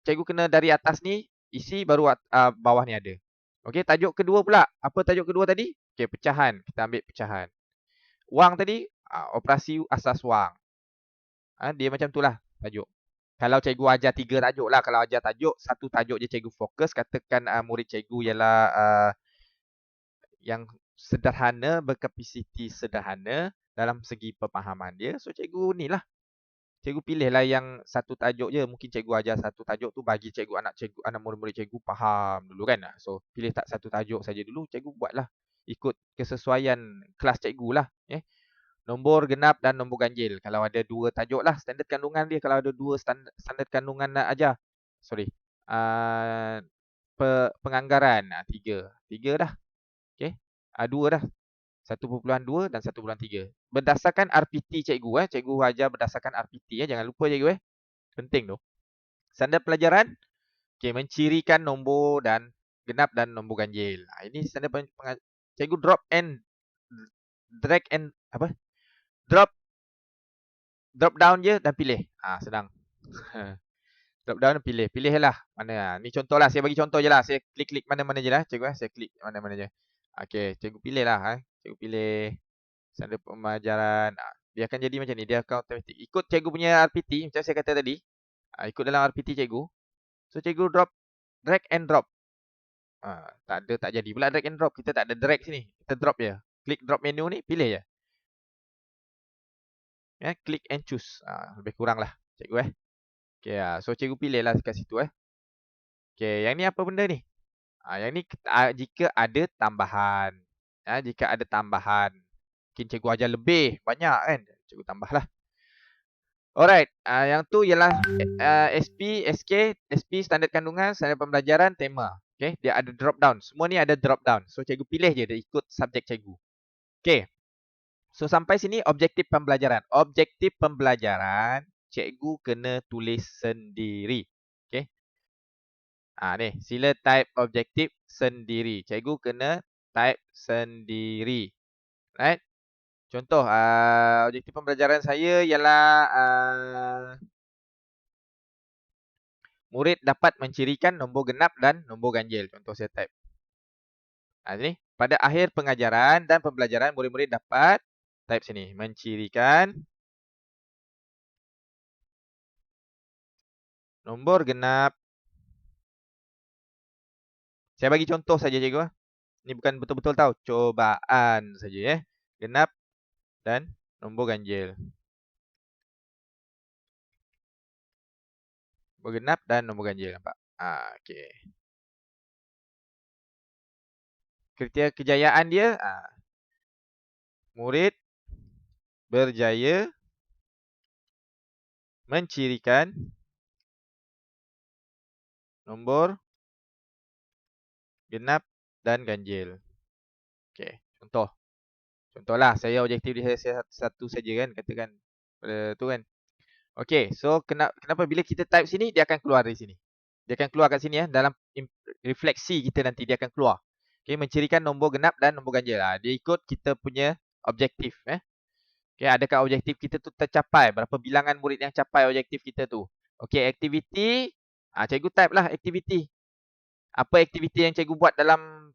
cikgu kena dari atas ni, isi baru bawah ni ada. Okey, tajuk kedua pula. Apa tajuk kedua tadi? Okey, pecahan. Kita ambil pecahan. Wang tadi, operasi asas wang. Dia macam tu lah tajuk. Kalau cikgu ajar 3 tajuk lah. Kalau ajar tajuk, 1 tajuk je cikgu fokus. Katakan murid cikgu ialah yang sederhana, berkapasiti sederhana dalam segi pemahaman dia. So, cikgu ni lah. Cikgu pilih lah yang 1 tajuk je. Mungkin cikgu ajar 1 tajuk tu bagi anak murid-murid cikgu faham dulu kan. So, pilih tak 1 tajuk saja dulu. Cikgu buatlah. Ikut kesesuaian kelas cikgu lah. Nombor genap dan nombor ganjil. Kalau ada 2 tajuk lah. Standard kandungan dia. Kalau ada 2 standard kandungan nak ajar. Sorry. Penganggaran. 3. 3 dah. Okay. 2 dah. 1.2 dan 1.3. Berdasarkan RPT cikgu. Cikgu ajar berdasarkan RPT. Jangan lupa cikgu. Penting tu. Standard pelajaran. Okay, mencirikan nombor dan genap dan nombor ganjil. Ini standard cikgu drag and apa? Drop down je dan pilih. Senang. Drop down dan pilih. Pilihlah mana. Ni contoh lah. Saya bagi contoh je lah. Saya klik-klik mana-mana je lah cikgu. Saya klik mana-mana je. Okay, cikgu pilih lah. Cikgu pilih standard pembelajaran. Dia akan jadi macam ni. Dia akan automatic. Ikut cikgu punya RPT. Macam saya kata tadi. Ikut dalam RPT cikgu. So, cikgu drag and drop. Tak ada, tak jadi pula drag and drop. Kita tak ada drag sini. Kita drop je. Klik drop menu ni. Pilih je. Click and choose. Lebih kurang lah cikgu. Okay, so cikgu pilih lah kat situ. Okay, yang ni apa benda ni? Yang ni jika ada tambahan. Jika ada tambahan. Mungkin cikgu ajar lebih, banyak kan. Cikgu tambahlah. Alright, yang tu ialah SP, SK, SP standard kandungan, standard pembelajaran, tema. Okay, dia ada drop down. Semua ni ada drop down. So cikgu pilih je, dia ikut subjek cikgu. Okay, so sampai sini objektif pembelajaran. Objektif pembelajaran, cikgu kena tulis sendiri. Okay, ni sila type objektif sendiri. Cikgu kena type sendiri. Right? Contoh, objektif pembelajaran saya ialah murid dapat mencirikan nombor genap dan nombor ganjil. Contoh saya type. Sini. Pada akhir pengajaran dan pembelajaran, murid-murid dapat type sini. Mencirikan nombor genap. Saya bagi contoh saja cikgu. Ini bukan betul-betul tahu. Cobaan saja ya. Genap dan nombor ganjil. Nombor genap dan nombor ganjil. Nampak? Okay. Kriteria kejayaan dia. Murid berjaya mencirikan nombor genap dan ganjil. Okey, contoh. Contohlah, saya objektif dia saya satu saja kan, katakan tu kan. Okey, so kenapa bila kita type sini dia akan keluar dari sini. Dia akan keluar kat sini dalam refleksi kita nanti dia akan keluar. Okey, mencirikan nombor genap dan nombor ganjil. Dia ikut kita punya objektif Okey, adakah objektif kita tu tercapai? Berapa bilangan murid yang capai objektif kita tu? Okey, aktiviti. Cikgu type lah aktiviti. Apa aktiviti yang cikgu buat dalam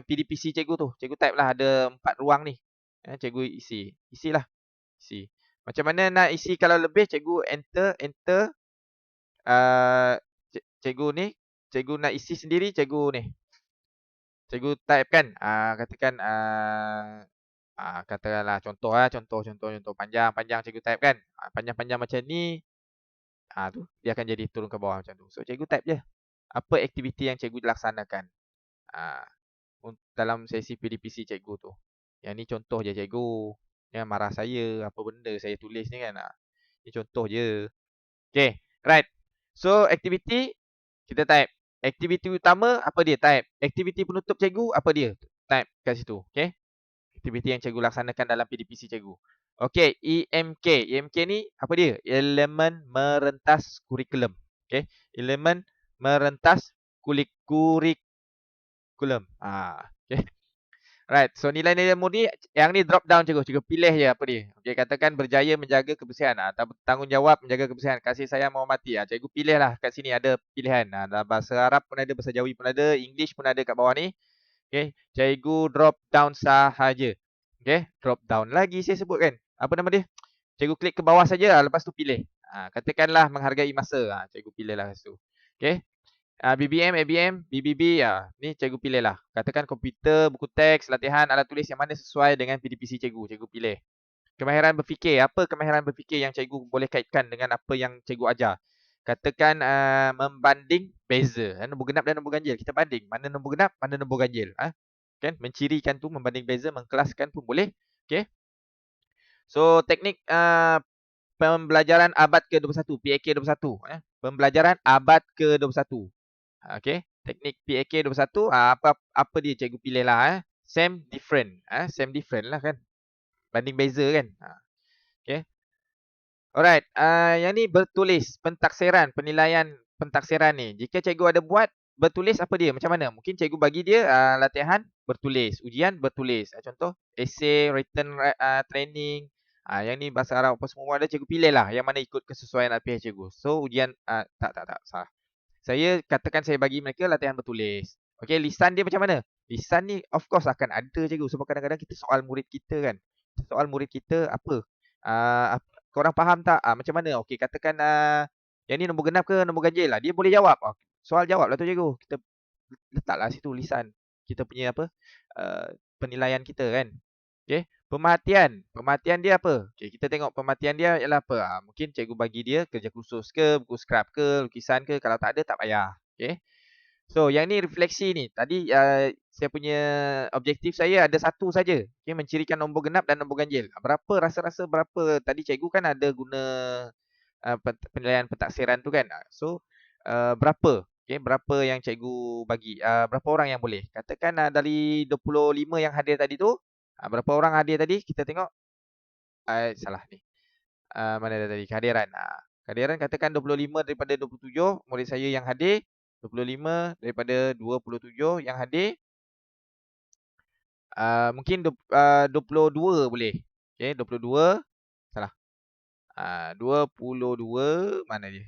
PDPC cikgu tu? Cikgu type lah ada 4 ruang ni. Cikgu isi. Isilah. Isi. Macam mana nak isi kalau lebih? Cikgu enter. Cikgu ni. Cikgu nak isi sendiri, cikgu ni. Cikgu type kan. Katakan katakanlah contoh panjang cikgu type kan. Panjang-panjang macam ni. Tu dia akan jadi turun ke bawah macam tu. So cikgu type je. Apa aktiviti yang cikgu laksanakan dalam sesi PDPC cikgu tu. Yang ni contoh je cikgu. Yang marah saya apa benda saya tulis ni kan. Ni contoh je. Okay, right. So aktiviti kita type. Aktiviti utama apa dia? Type. Aktiviti penutup cikgu apa dia? Type kat situ. Okay. Aktiviti yang cikgu laksanakan dalam PDPC cikgu. Okay, EMK. EMK ni apa dia? Elemen merentas kurikulum. Okay, elemen merentas kurikulum. Okay. Right, so nilai-nilai murni yang ni drop down cikgu. Cikgu pilih je apa dia. Okay, katakan berjaya menjaga kebersihan. Tanggungjawab menjaga kebersihan. Kasih sayang menghormati. Cikgu pilih lah kat sini ada pilihan. Dalam bahasa Arab pun ada, bahasa Jawi pun ada, English pun ada kat bawah ni. Okay, cikgu drop down sahaja. Okay, drop down lagi saya sebut kan. Apa nama dia? Cikgu klik ke bawah saja, lepas tu pilih. Katakanlah menghargai masa. Cikgu pilih lah kat situ. Okay. BBM, ABM, BBB, ni cikgu pilih lah. Katakan komputer, buku teks, latihan, alat tulis yang mana sesuai dengan PDPC cikgu. Cikgu pilih. Kemahiran berfikir. Apa kemahiran berfikir yang cikgu boleh kaitkan dengan apa yang cikgu ajar? Katakan membanding beza. Nombor genap dan nombor ganjil. Kita banding. Mana nombor genap, mana nombor ganjil. Kan? Mencirikan tu, membanding beza, mengkelaskan pun boleh. Okay. So, teknik pembelajaran abad ke-21. PAK 21. Pembelajaran abad ke-21. Okay, teknik PAK 21 apa dia cikgu pilih lah same different same different lah kan, banding beza kan. Okay, alright. Yang ni bertulis pentaksiran, penilaian pentaksiran ni. Jika cikgu ada buat bertulis apa dia, macam mana? Mungkin cikgu bagi dia latihan bertulis, ujian bertulis. Contoh essay, written training. Yang ni bahasa Arab apa semua ada, cikgu pilih lah yang mana ikut kesesuaian LPH cikgu. So ujian tak salah. Saya katakan saya bagi mereka latihan bertulis. Okey, lisan dia macam mana? Lisan ni of course akan ada cikgu. Sebab kadang-kadang kita soal murid kita kan. Soal murid kita apa? Korang faham tak? Macam mana? Okey, katakan yang ni nombor genap ke nombor ganjil lah. Dia boleh jawab. Soal jawab lah tu cikgu. Kita letaklah situ lisan. Kita punya apa? Penilaian kita kan. Okey, pemerhatian. Pemerhatian dia apa? Okey, kita tengok pemerhatian dia ialah apa? Mungkin cikgu bagi dia kerja khusus ke, buku scrap ke, lukisan ke. Kalau tak ada, tak payah. Okey. So, yang ni refleksi ni. Tadi saya punya objektif saya ada satu saja. Okay, mencirikan nombor genap dan nombor ganjil. Berapa, rasa-rasa berapa? Tadi cikgu kan ada guna penilaian pentaksiran tu kan. So, berapa? Okay, berapa yang cikgu bagi? Berapa orang yang boleh? Katakan dari 25 yang hadir tadi tu, berapa orang hadir tadi? Kita tengok. Salah ni. Mana dah tadi? Kehadiran. Kehadiran katakan 25 daripada 27 murid saya yang hadir. 25 daripada 27 yang hadir. Mungkin 22 boleh. Okay, 22. Salah. 22. Mana dia?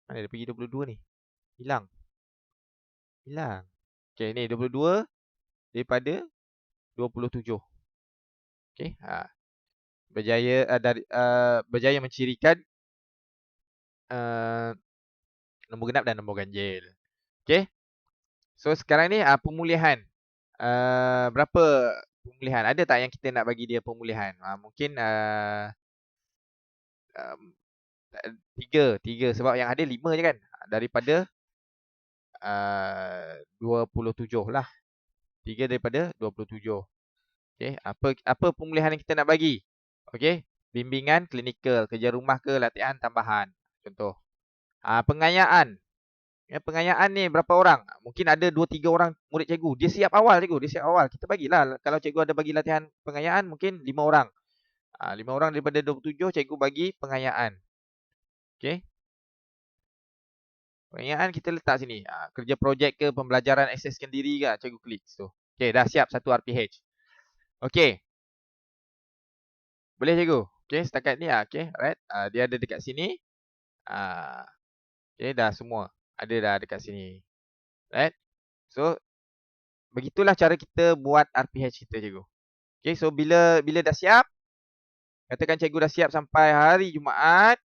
Mana dia pergi 22 ni? Hilang. Hilang. Okay, ni 22 daripada 27. Okay. Berjaya mencirikan nombor genap dan nombor ganjil. Okay. So, sekarang ni pemulihan. Berapa pemulihan? Ada tak yang kita nak bagi dia pemulihan? Mungkin 3 sebab yang ada 5 je kan. Daripada 27 lah. 3 daripada 27. Okey, apa pemulihan yang kita nak bagi? Okey, bimbingan klinikal, kerja rumah ke latihan tambahan. Contoh. Pengayaan. Ya, pengayaan ni berapa orang? Mungkin ada 2-3 orang murid cikgu. Dia siap awal cikgu, dia siap awal. Kita bagilah. Kalau cikgu ada bagi latihan pengayaan, mungkin 5 orang. 5 orang daripada 27, cikgu bagi pengayaan. Okey. Pengayaan kita letak sini. Kerja projek ke, pembelajaran akseskan diri ke, cikgu klik situ. Okey, dah siap satu RPH. Okey. Boleh cikgu? Okey, setakat ni okey, alright. Dia ada dekat sini. Okey, dah semua. Ada dah dekat sini. Right? So, begitulah cara kita buat RPH kita cikgu. Okey, so bila dah siap, katakan cikgu dah siap sampai hari Jumaat.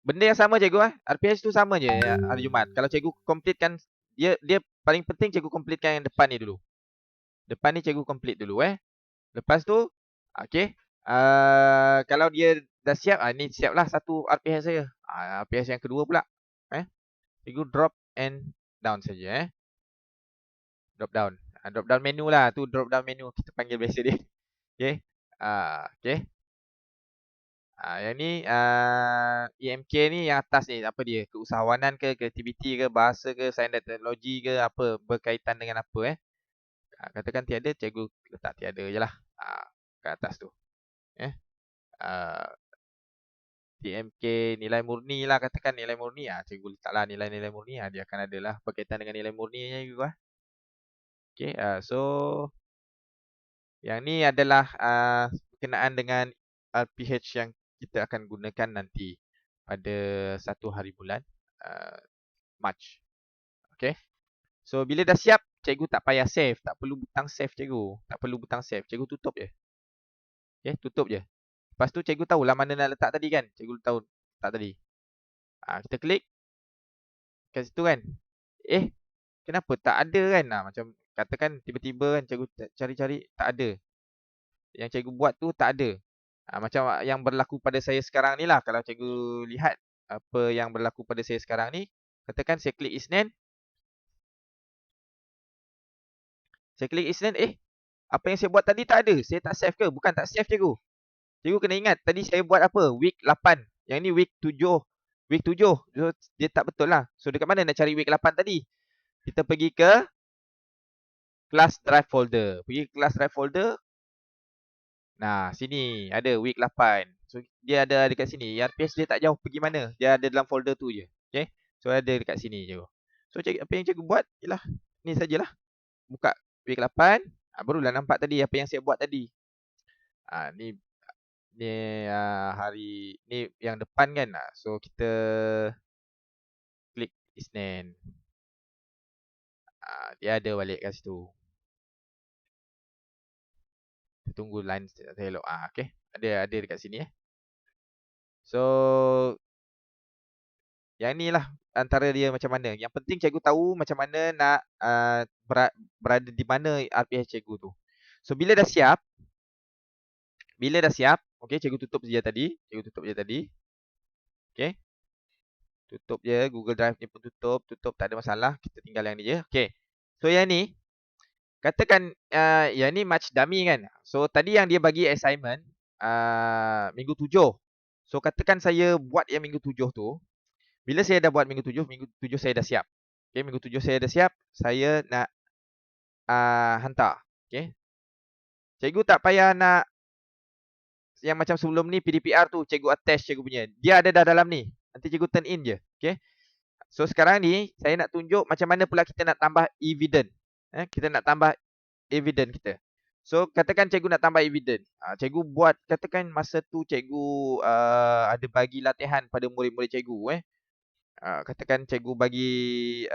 Benda yang sama cikgu RPH tu sama je hari Jumaat. Kalau cikgu completekan dia paling penting cikgu completekan yang depan ni dulu. Depan ni cikgu complete dulu Lepas tu okey. Kalau dia dah siap, ni siaplah satu RPH saya. RPH yang kedua pula. Cikgu drop and down saja Drop down. Drop down menu lah. Tu drop down menu kita panggil biasa dia. Okey. Okey. Yang ni EMK ni yang atas ni apa dia? Keusahawanan ke, kreativiti ke, bahasa ke, sains dan teknologi ke, apa berkaitan dengan apa katakan tiada, cikgu letak tiada je lah. Kat atas tu. TMK nilai murni lah, katakan nilai murni cikgu letaklah nilai-nilai murni dia akan ada lah berkaitan dengan nilai murninya juga. Okay, so yang ni adalah berkenaan dengan RPH yang kita akan gunakan nanti pada 1 hari bulan Mac. Okay, so bila dah siap, cikgu tak payah save, tak perlu butang save cikgu, tak perlu butang save, cikgu tutup je. Okay, tutup je. Lepas tu cikgu tahulah mana nak letak tadi kan, cikgu tahu letak tadi. Kita klik kat situ kan. Kenapa tak ada kan? Macam katakan tiba-tiba kan cikgu cari-cari tak ada. Yang cikgu buat tu tak ada. Macam yang berlaku pada saya sekarang ni lah. Kalau cikgu lihat apa yang berlaku pada saya sekarang ni. Katakan saya klik Isnin. Saya klik Isnin. Apa yang saya buat tadi tak ada. Saya tak save ke? Bukan tak save cikgu. Cikgu kena ingat tadi saya buat apa? Week 8. Yang ni week 7. Week 7. So, dia tak betul lah. So dekat mana nak cari week 8 tadi? Kita pergi ke class drive folder. Pergi ke class drive folder. Nah, sini ada week 8. So, dia ada dekat sini. RPH dia tak jauh pergi mana. Dia ada dalam folder tu je. Okay. So, ada dekat sini je. So, apa yang cikgu buat ialah ni sajalah. Buka week 8. Barulah nampak tadi apa yang saya buat tadi. Ni hari ni yang depan kan. So, kita klik Isnin. Dia ada balik kat situ. Kita tunggu line saya elok. Okay. Ada dekat sini So, yang ni lah antara dia macam mana. Yang penting cikgu tahu macam mana nak berada di mana RPH cikgu tu. So, bila dah siap, okay, cikgu tutup je tadi. Okay. Tutup je. Google Drive ni pun tutup. Tutup, tak ada masalah. Kita tinggal yang ni je. Okay. So, yang ni. Katakan yang ni match dummy kan. So, tadi yang dia bagi assignment. Minggu 7. So, katakan saya buat yang minggu 7 tu. Bila saya dah buat minggu 7 saya dah siap. Okay, minggu 7 saya dah siap. Saya nak hantar. Okay. Cikgu tak payah nak yang macam sebelum ni PDPR tu cikgu attach cikgu punya. Dia ada dah dalam ni. Nanti cikgu turn in je. Okay. So sekarang ni saya nak tunjuk macam mana pula kita nak tambah evidence. Kita nak tambah evidence kita. So katakan cikgu nak tambah evidence. Cikgu buat, katakan masa tu cikgu ada bagi latihan pada murid-murid cikgu. Katakan cikgu bagi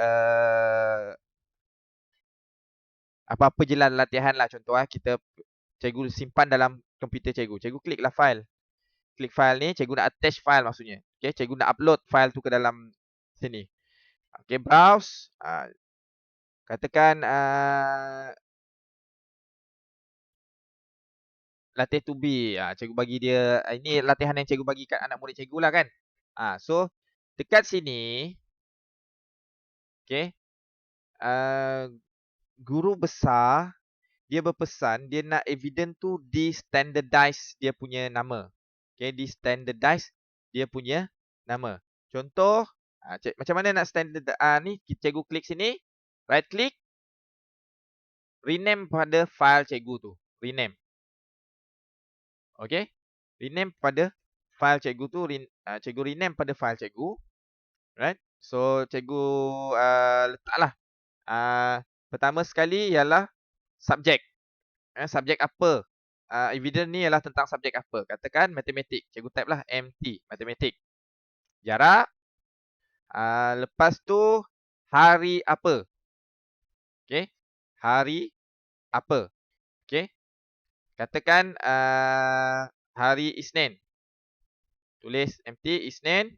apa-apa je lah latihan lah. Contoh kita cikgu simpan dalam komputer cikgu. Cikgu klik lah file. Klik file ni, cikgu nak attach file maksudnya. Okay, cikgu nak upload file tu ke dalam sini. Okay, browse. Katakan latih to be. Cikgu bagi dia, ini latihan yang cikgu bagi kat anak murid cikgu lah kan. So, dekat sini, okay, guru besar, dia berpesan, dia nak evidence tu di standardize dia punya nama. Okay, di standardize dia punya nama. Contoh, macam mana nak standard ni, cikgu klik sini, right click, rename pada file cikgu tu. Rename. Okay. Rename pada file cikgu tu. Cikgu rename pada file cikgu. Right. So, cikgu letaklah. Pertama sekali ialah subjek. Subjek apa? Evidence ni ialah tentang subjek apa? Katakan matematik. Cikgu type lah MT. Matematik. Jarak. Lepas tu, hari apa? Okay. Hari apa? Okay. Katakan hari Isnin. Tulis MT Isnin.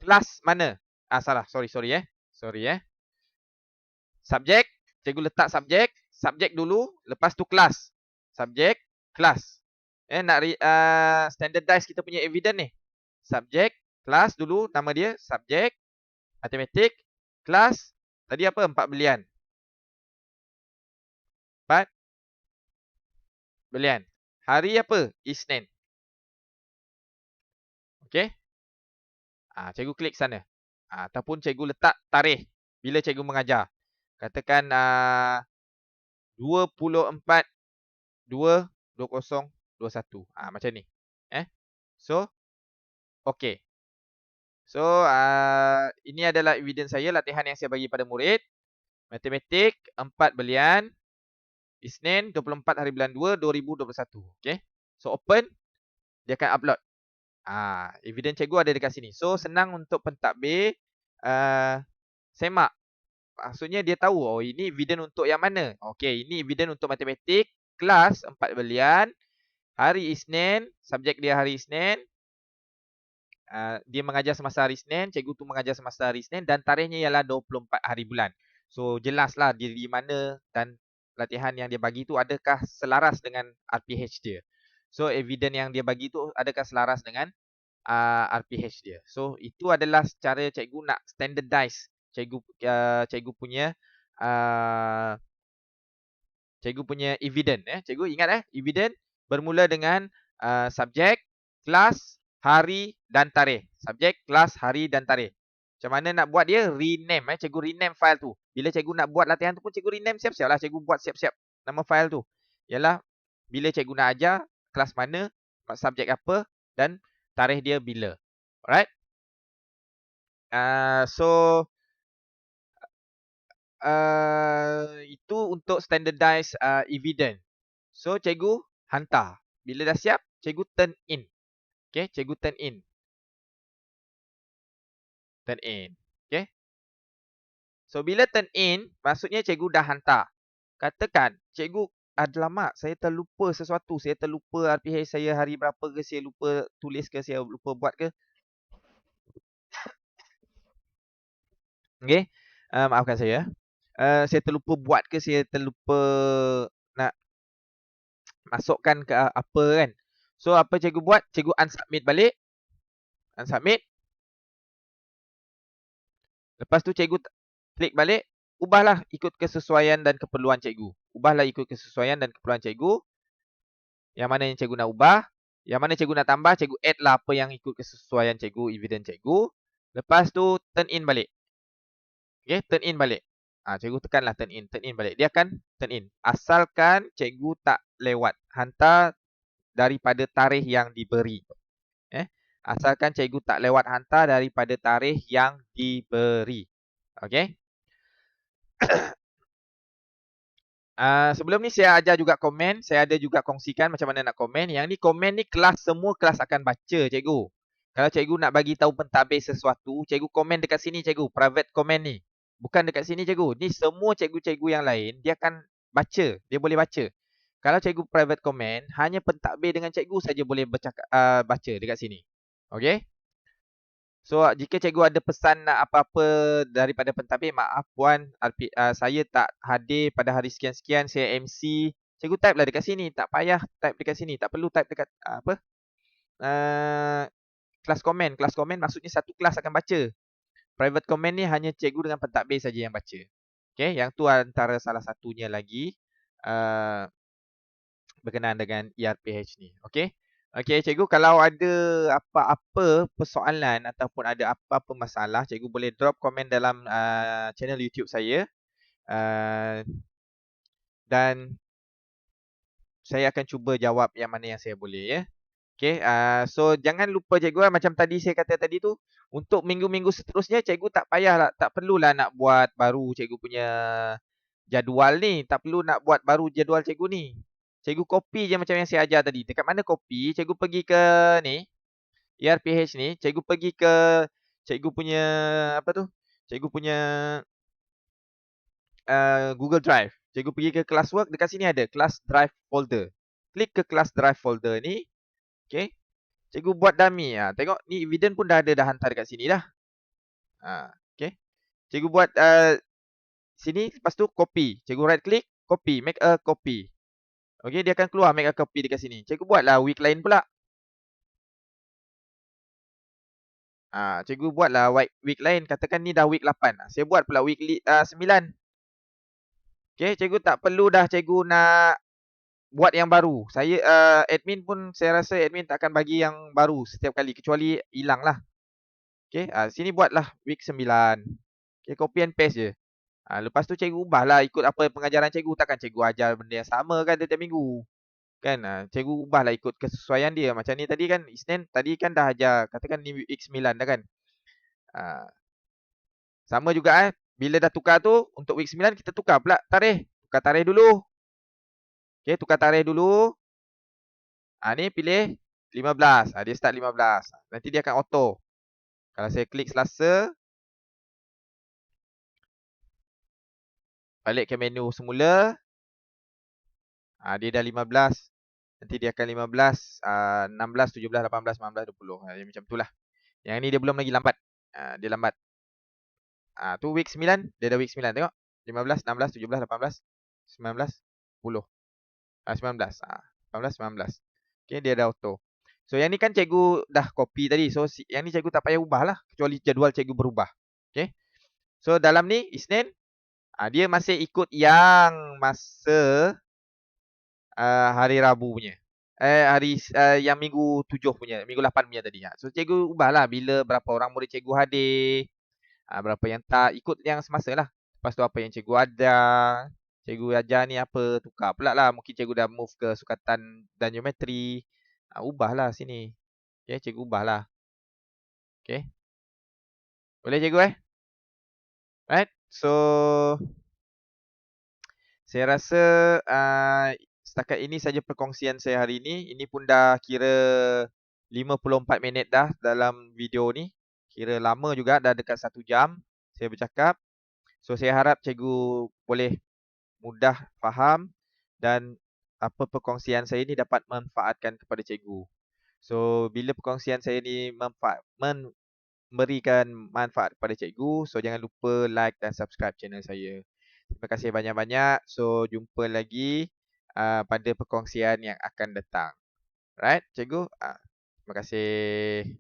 Kelas mana? Salah. Sorry. Sorry. Subjek. Cikgu letak subjek. Subjek dulu. Lepas tu kelas. Subjek. Kelas. Nak standardize kita punya evidence ni. Subjek. Kelas dulu. Nama dia. Subjek. Matematik. Kelas. Tadi apa? 4 belian. 4 belian. Hari apa? Isnin. Okay. Cikgu klik sana. Ataupun cikgu letak tarikh. Bila cikgu mengajar. Katakan 24 2 2021. Macam ni. So, okay. So, ini adalah evidence saya, latihan yang saya bagi pada murid. Matematik, 4 belian. Isnin, 24 hari bulan 2, 2021. Okay. So, open. Dia akan upload. Evidence cikgu ada dekat sini. So, senang untuk pentadbir. Semak. Maksudnya dia tahu, oh ini evidence untuk yang mana. Okay, ini evidence untuk matematik. Kelas, 4 belian. Hari Isnin, subjek dia hari Isnin. Dia mengajar semasa hari Isnin. Cikgu tu mengajar semasa hari Isnin. Dan tarikhnya ialah 24 hari bulan. So, jelaslah di mana dan latihan yang dia bagi tu adakah selaras dengan RPH dia. So, evidence yang dia bagi tu adakah selaras dengan RPH dia. So, itu adalah cara cikgu nak standardize cikgu punya evidence. Cikgu ingat evidence bermula dengan subjek, kelas, hari dan tarikh. Subjek, kelas, hari dan tarikh. Macam mana nak buat dia? Rename. Cikgu rename file tu. Bila cikgu nak buat latihan tu pun cikgu rename siap-siap lah. Cikgu buat siap-siap nama file tu. Ialah bila cikgu nak ajar, kelas mana, subjek apa dan tarikh dia bila. Alright. So, itu untuk standardize evidence. So, cikgu hantar. Bila dah siap, cikgu turn in. Okay, cikgu turn in. Turn in. Okay. So, bila turn in, maksudnya cikgu dah hantar. Katakan, cikgu, alamak, saya terlupa sesuatu. Saya terlupa RPH saya hari berapa ke, saya lupa tulis ke, saya lupa buat ke. Okay. Maafkan saya. Saya terlupa buat ke, saya terlupa nak masukkan ke apa kan. So apa cikgu buat? Cikgu unsubmit balik. Unsubmit. Lepas tu cikgu klik balik. Ubahlah ikut kesesuaian dan keperluan cikgu. Ubahlah ikut kesesuaian dan keperluan cikgu. Yang mana yang cikgu nak ubah. Yang mana cikgu nak tambah, cikgu add lah apa yang ikut kesesuaian cikgu, evidence cikgu. Lepas tu turn in balik. Okay, turn in balik. Cikgu tekanlah turn in balik. Dia akan turn in. Asalkan cikgu tak lewat. Hantar daripada tarikh yang diberi. Asalkan cikgu tak lewat hantar daripada tarikh yang diberi. Okay. Sebelum ni saya ajar juga komen. Saya ada juga kongsikan macam mana nak komen. Yang ni komen ni kelas, semua kelas akan baca cikgu. Kalau cikgu nak bagi tahu pentadbir sesuatu, cikgu komen dekat sini cikgu. Private komen ni. Bukan dekat sini cikgu. Ni semua cikgu-cikgu yang lain, dia akan baca. Dia boleh baca. Kalau cikgu private comment, hanya pentadbir dengan cikgu saja boleh baca dekat sini. Okay. So jika cikgu ada pesan nak apa-apa daripada pentadbir, maaf puan, saya tak hadir pada hari sekian-sekian, saya MC. Cikgu type lah dekat sini, tak payah type dekat sini, tak perlu type dekat kelas komen. Kelas komen maksudnya satu kelas akan baca. Private comment ni hanya cikgu dengan pentadbir saja yang baca. Okay, yang tu antara salah satunya lagi berkenaan dengan ERPH ni. Okay. Okey, cikgu, kalau ada apa-apa persoalan ataupun ada apa-apa masalah, cikgu boleh drop komen dalam channel YouTube saya. Dan saya akan cuba jawab yang mana yang saya boleh, ya. Okey, so jangan lupa cikgu, macam tadi saya kata tadi tu, untuk minggu-minggu seterusnya cikgu tak payahlah, tak perlulah nak buat baru cikgu punya jadual ni, tak perlu nak buat baru jadual cikgu ni. Cikgu copy je macam yang saya ajar tadi. Dekat mana copy? Cikgu pergi ke ni, ERPH ni, cikgu pergi ke cikgu punya apa tu? Cikgu punya Google Drive. Cikgu pergi ke classwork, dekat sini ada class drive folder. Klik ke class drive folder ni. Okey. Cikgu buat dummy. Tengok ni evidence pun dah ada, dah hantar dekat sini dah. Okey. Cikgu buat sini, lepas tu copy. Cikgu right click, copy, make a copy. Okey, dia akan keluar make a copy dekat sini. Cikgu buatlah week lain pula. Cikgu buatlah week lain. Katakan ni dah week 8. Saya buat pula week 9. Okay, cikgu tak perlu dah cikgu nak buat yang baru. Saya admin pun, saya rasa admin tak akan bagi yang baru setiap kali, kecuali hilang lah. Okay, sini buatlah week 9. Okay, copy and paste je. Lepas tu cikgu ubahlah ikut apa pengajaran cikgu. Takkan cikgu ajar benda yang sama kan setiap minggu. Kan, cikgu ubahlah ikut kesesuaian dia. Macam ni tadi kan, Isnin tadi kan dah ajar. Katakan ni week 9 dah kan. Sama juga bila dah tukar tu, untuk week 9 kita tukar pula tarikh. Tukar tarikh dulu. Okay, tukar tarikh dulu. Ni pilih 15. Dia start 15. Nanti dia akan auto. Kalau saya klik Selasa, balik ke menu semula. Dia dah 15. Nanti dia akan 15, 16, 17, 18, 19, 20. Macam tu lah. Yang ni dia belum lagi lambat. Dia lambat. Tu week 9. Dia dah week 9. Tengok. 15, 16, 17, 18, 19, 10. 19. 18, 19. Okay, dia dah auto. So yang ni kan cikgu dah copy tadi. So yang ni cikgu tak payah ubah lah, kecuali jadual cikgu berubah. Okay. So dalam ni Isnin, dia masih ikut yang masa hari Rabu punya. Hari yang minggu 7 punya, minggu 8 punya tadi. So cikgu ubahlah bila berapa orang murid cikgu hadir, berapa yang tak, ikut yang semasa lah. Lepas tu apa yang cikgu ajar, cikgu ajar ni apa, tukar pula lah. Mungkin cikgu dah move ke sukatan dan geometri. Ubahlah sini. Okay, cikgu ubahlah. Okay. Boleh cikgu Right. So saya rasa setakat ini saja perkongsian saya hari ini. Ini pun dah kira 54 minit dah dalam video ni. Kira lama juga, dah dekat 1 jam saya bercakap. So saya harap cikgu boleh mudah faham dan apa perkongsian saya ni dapat manfaatkan kepada cikgu. So bila perkongsian saya ni memberikan manfaat kepada cikgu, so jangan lupa like dan subscribe channel saya. Terima kasih banyak-banyak. So jumpa lagi pada perkongsian yang akan datang. Right, cikgu? Terima kasih.